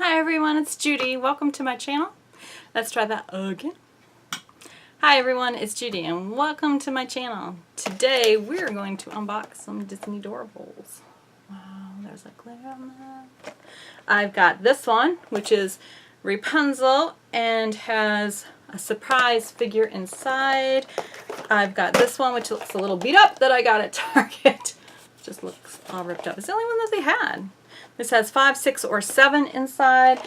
Hi everyone, it's Judy. Welcome to my channel. Let's try that again. Hi everyone, it's Judy and welcome to my channel. Today we're going to unbox some Disney Doorables. Wow, there's a glare on that. I've got this one, which is Rapunzel and has a surprise figure inside. I've got this one, which looks a little beat up, that I got at Target. Just looks all ripped up. It's the only one that they had. This has 5, 6, or 7 inside.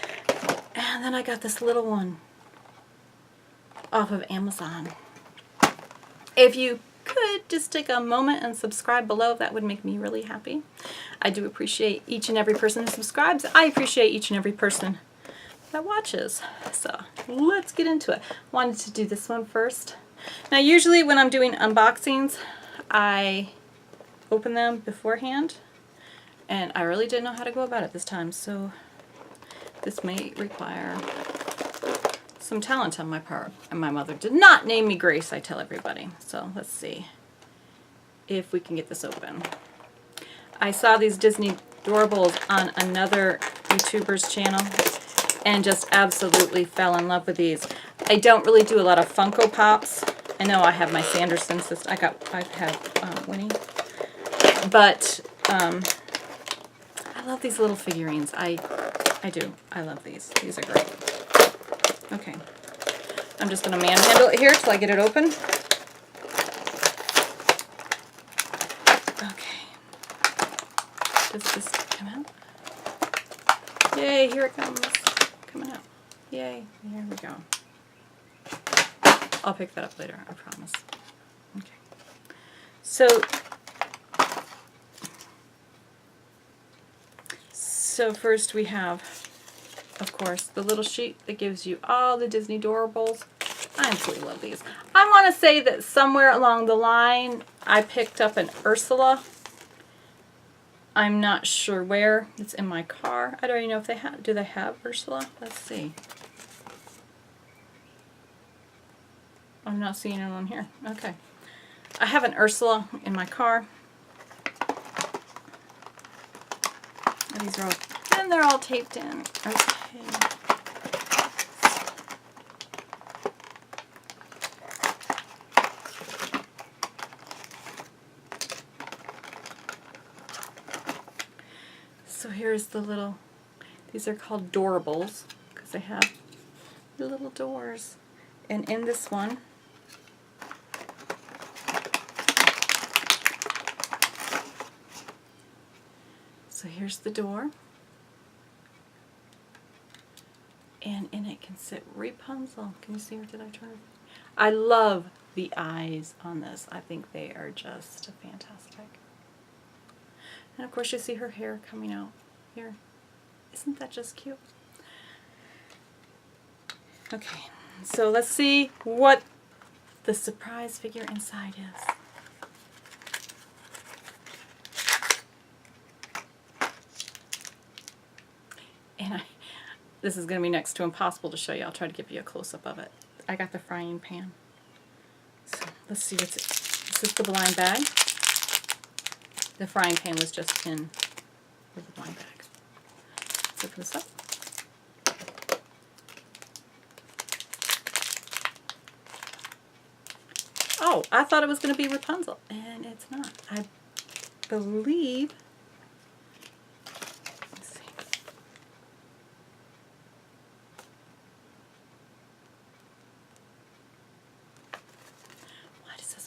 And then I got this little one off of Amazon. If you could just take a moment and subscribe below, that would make me really happy. I do appreciate each and every person who subscribes. I appreciate each and every person that watches. So let's get into it. Wanted to do this one first. Now usually when I'm doing unboxings, I open them beforehand. And I really didn't know how to go about it this time, so this may require some talent on my part. And my mother did not name me Grace, I tell everybody. So let's see if we can get this open. I saw these Disney Doorables on another YouTuber's channel and just absolutely fell in love with these. I don't really do a lot of Funko Pops. I know I have my Sanderson sister. I have Winnie. But I love these little figurines. I do. I love these. These are great. Okay. I'm just going to manhandle it here till I get it open. Okay. Does this come out? Yay, here it comes. Coming out. Yay. Here we go. I'll pick that up later, I promise. Okay. So first we have, of course, the little sheet that gives you all the Disney Doorables. I absolutely love these. I want to say that somewhere along the line I picked up an Ursula. I'm not sure where. It's in my car. I don't even know if they have. Do they have Ursula? Let's see. I'm not seeing it on here. Okay. I have an Ursula in my car. These are all, and they're all taped in. Okay. So here's the little, these are called Doorables because they have the little doors. And in this one, so here's the door, and in it can sit Rapunzel. Can you see her? Did I turn it? I love the eyes on this. I think they are just fantastic. And of course you see her hair coming out here. Isn't that just cute? Okay, so let's see what the surprise figure inside is. And this is going to be next to impossible to show you. I'll try to give you a close-up of it. I got the frying pan. So let's see what's it. This is the blind bag. The frying pan was just in the blind bag. Let's open this up. Oh, I thought it was going to be Rapunzel, and it's not. I believe.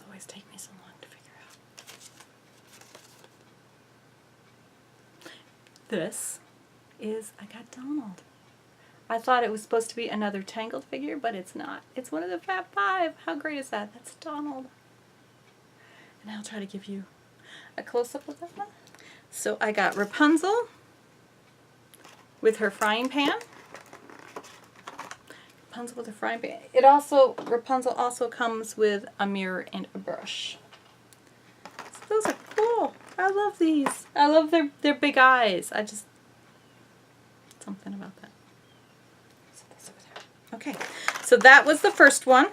Always take me so long to figure out. This is, I got Donald. I thought it was supposed to be another Tangled figure, but it's not. It's one of the Fab Five. How great is that? That's Donald. And I'll try to give you a close-up of that one. So I got Rapunzel with her frying pan. Rapunzel with a frying pan. Rapunzel also comes with a mirror and a brush. So those are cool. I love these. I love their big eyes. Something about that. So that's over there. Okay, so that was the first one.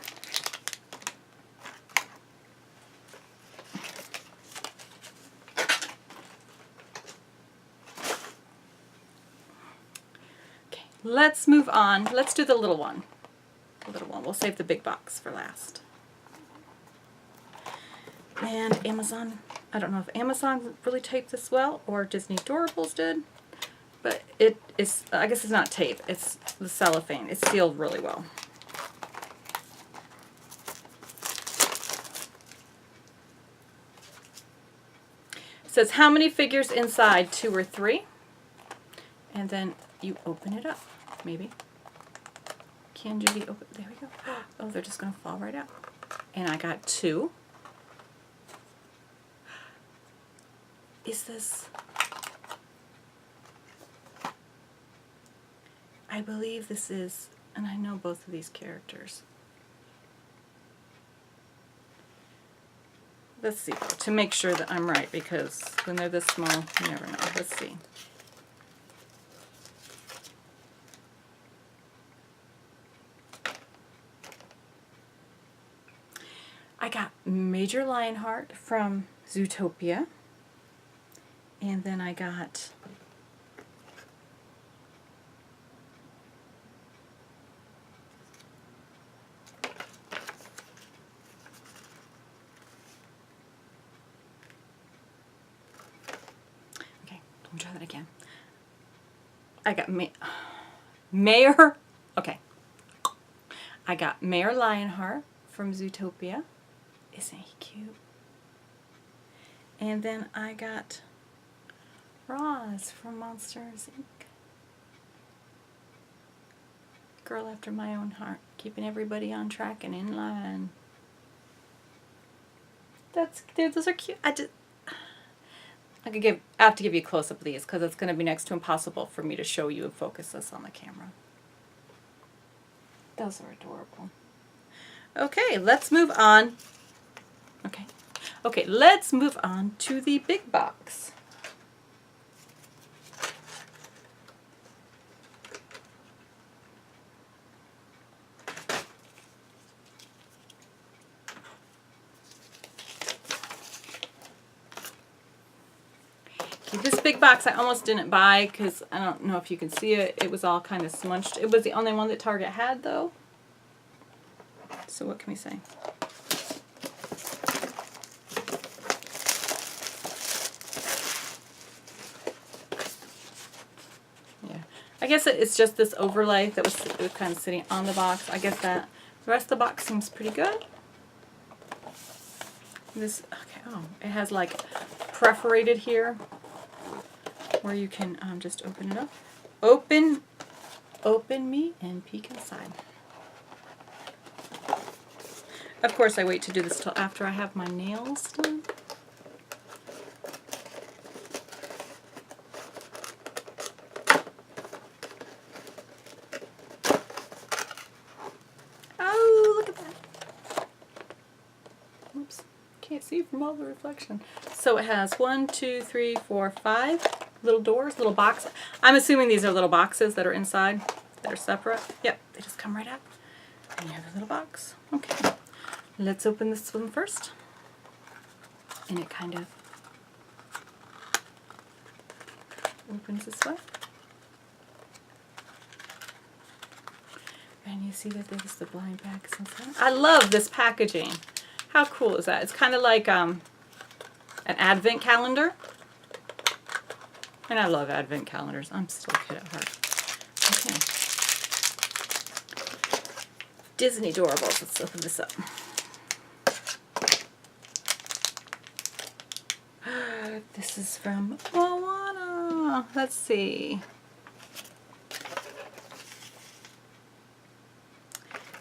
Okay, let's move on. Let's do the little one. The little one. We'll save the big box for last. And Amazon, I don't know if Amazon really taped this well or Disney Doorables did, but it is, I guess it's not tape, it's the cellophane. It's sealed really well. It says, how many figures inside? 2 or 3? And then you open it up, maybe. Can Judy open? There we go. Oh, they're just going to fall right out. And I got 2. Is this? I believe this is, and I know both of these characters. Let's see, to make sure that I'm right, because when they're this small, you never know. Let's see. I got Major Lionheart from Zootopia. And then I got okay, let me try that again. I got Mayor, okay. I got Mayor Lionheart from Zootopia. Isn't he cute? And then I got Roz from Monsters, Inc. Girl after my own heart, keeping everybody on track and in line. Those are cute. I have to give you a close up of these because it's going to be next to impossible for me to show you and focus this on the camera. Those are adorable. Okay, let's move on. Okay, let's move on to the big box. This big box I almost didn't buy because I don't know if you can see it. It was all kind of smunched. It was the only one that Target had though. So what can we say? Yeah. I guess it's just this overlay that was kind of sitting on the box. I guess that the rest of the box seems pretty good. This, okay, oh, it has like perforated here where you can just open it up. Open me and peek inside. Of course, I wait to do this till after I have my nails done. Oh, look at that. Oops, can't see from all the reflection. So it has 1, 2, 3, 4, 5 little doors, little boxes. I'm assuming these are little boxes that are inside that are separate. Yep, they just come right out. And you have a little box. Okay. Let's open this one first. And it kind of opens this way. And you see that there's the blind bags inside. I love this packaging. How cool is that? It's kind of like an advent calendar. And I love advent calendars. I'm still a kid at heart. Okay. Disney Doorables. Let's open this up. This is from Moana. Let's see.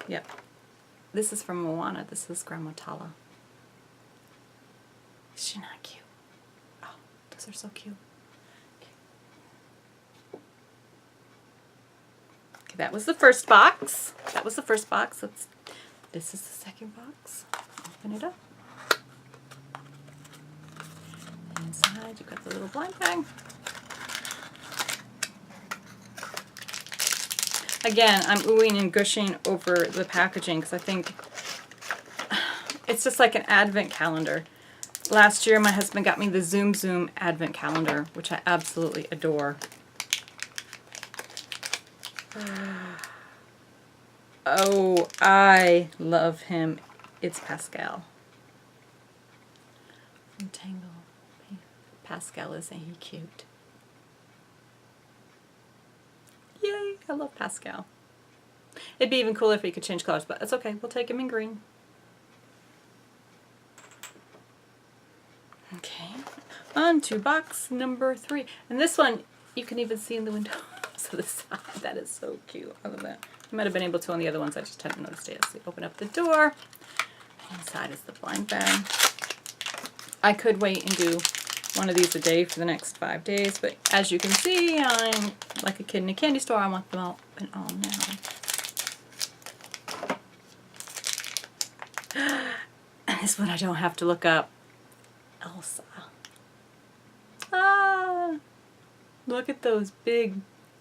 Yep. This is from Moana. This is Grandma Tala. Is she not cute? Oh, those are so cute. Okay, that was the first box. This is the second box. Open it up. Inside, you've got the little blind bag. Again, I'm oohing and gushing over the packaging because I think it's just like an advent calendar. Last year, my husband got me the Zoom Zoom advent calendar, which I absolutely adore. Oh, I love him. It's Pascal. From Tangle. Pascal, isn't he cute? Yay, I love Pascal. It'd be even cooler if he could change colors, but it's okay. We'll take him in green. Okay, on to box number 3. And this one, you can even see in the window to the side. That is so cute. I love that. You might have been able to on the other ones. I just hadn't noticed it. So you open up the door. Inside is the blind bag. I could wait and do one of these a day for the next 5 days, but as you can see, I'm like a kid in a candy store. I want them all and all now. And this one I don't have to look up. Elsa. Ah! Look at those big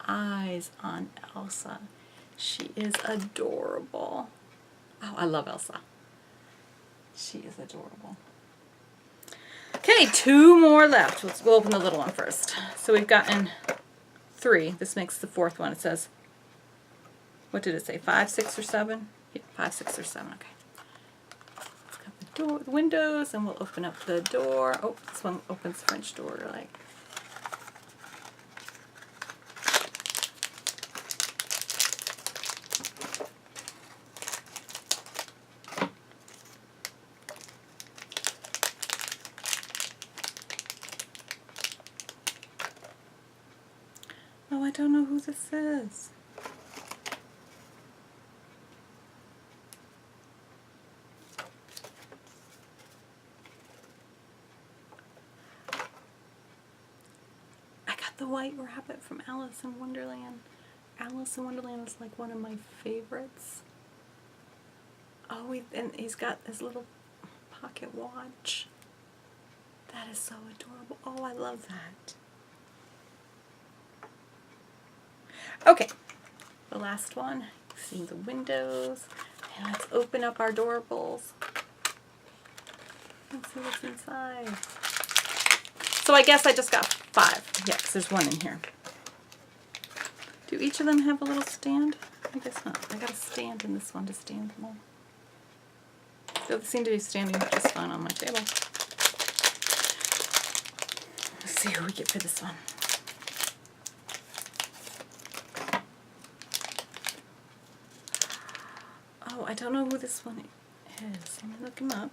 eyes on Elsa. She is adorable. Oh, I love Elsa. She is adorable. Okay, 2 more left. We'll open the little one first. So we've gotten 3. This makes the 4th one. It says, what did it say? 5, 6, or 7? Yeah, 5, 6, or 7. Okay. Let's got the door, the windows, and we'll open up the door. Oh, this one opens the French door, like. Oh, I don't know who this is. I got the White Rabbit from Alice in Wonderland. Alice in Wonderland is like one of my favorites. Oh, and he's got his little pocket watch. That is so adorable. Oh, I love that. Okay, the last one. See the windows. And let's open up our doorables. Let's see what's inside. So I guess I just got 5. Yeah, because there's 1 in here. Do each of them have a little stand? I guess not. I got a stand in this one to stand them all. They seem to be standing just fine on my table. Let's see who we get for this one. Oh, I don't know who this one is. Let me look him up.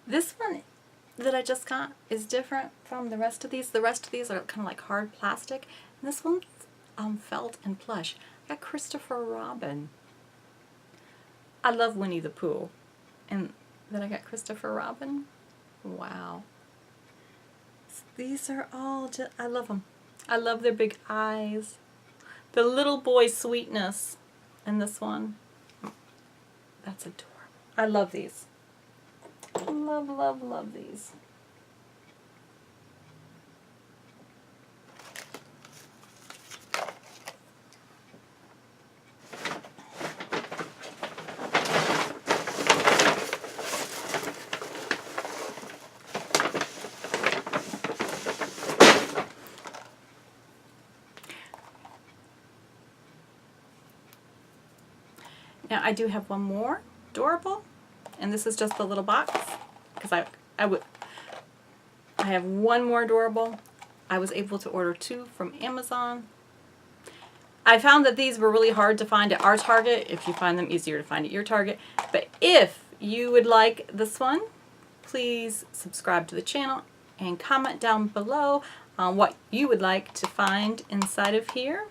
This one that I just got is different from the rest of these. The rest of these are kind of like hard plastic. And this one's felt and plush. I got Christopher Robin. I love Winnie the Pooh. And then I got Christopher Robin. Wow. These are all just, I love them. I love their big eyes. The little boy sweetness in this one. That's adorable. I love these. Love, love, love these. Now I do have one more Doorable, and this is just the little box, because I have one more Doorable. I was able to order 2 from Amazon. I found that these were really hard to find at our Target. If you find them, easier to find at your Target. But if you would like this one, please subscribe to the channel and comment down below on what you would like to find inside of here.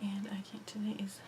And I can't, today is...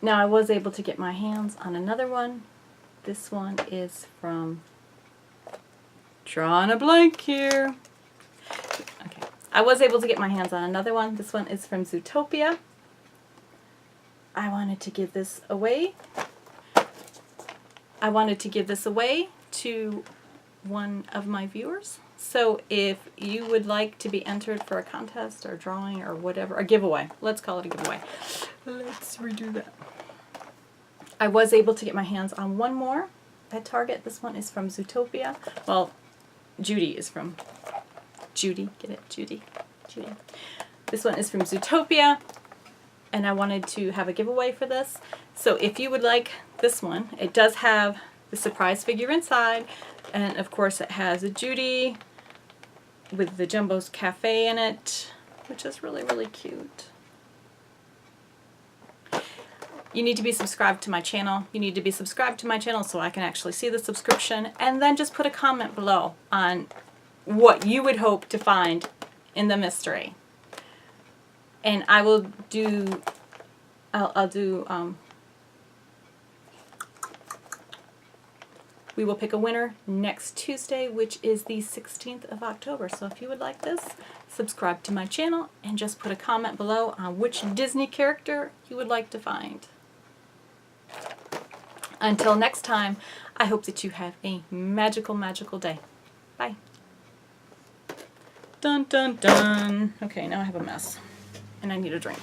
Now I was able to get my hands on another one. This one is from, drawing a blank here. Okay, I was able to get my hands on another one. This one is from Zootopia. I wanted to give this away. I wanted to give this away to one of my viewers. So if you would like to be entered for a contest or drawing or whatever, a giveaway, let's call it a giveaway. Let's redo that. I was able to get my hands on one more at Target. This one is from Zootopia. Well, Judy is from Judy. Get it? Judy. Judy. This one is from Zootopia, and I wanted to have a giveaway for this. So if you would like this one, it does have the surprise figure inside, and of course it has a Judy with the Jumbo's Cafe in it, which is really, really cute. You need to be subscribed to my channel. You need to be subscribed to my channel so I can actually see the subscription, and then just put a comment below on what you would hope to find in the mystery. And I will do, we will pick a winner next Tuesday, which is the 16th of October. So if you would like this, subscribe to my channel and just put a comment below on which Disney character you would like to find. Until next time, I hope that you have a magical, magical day. Bye. Dun, dun, dun. Okay, now I have a mess, and I need a drink.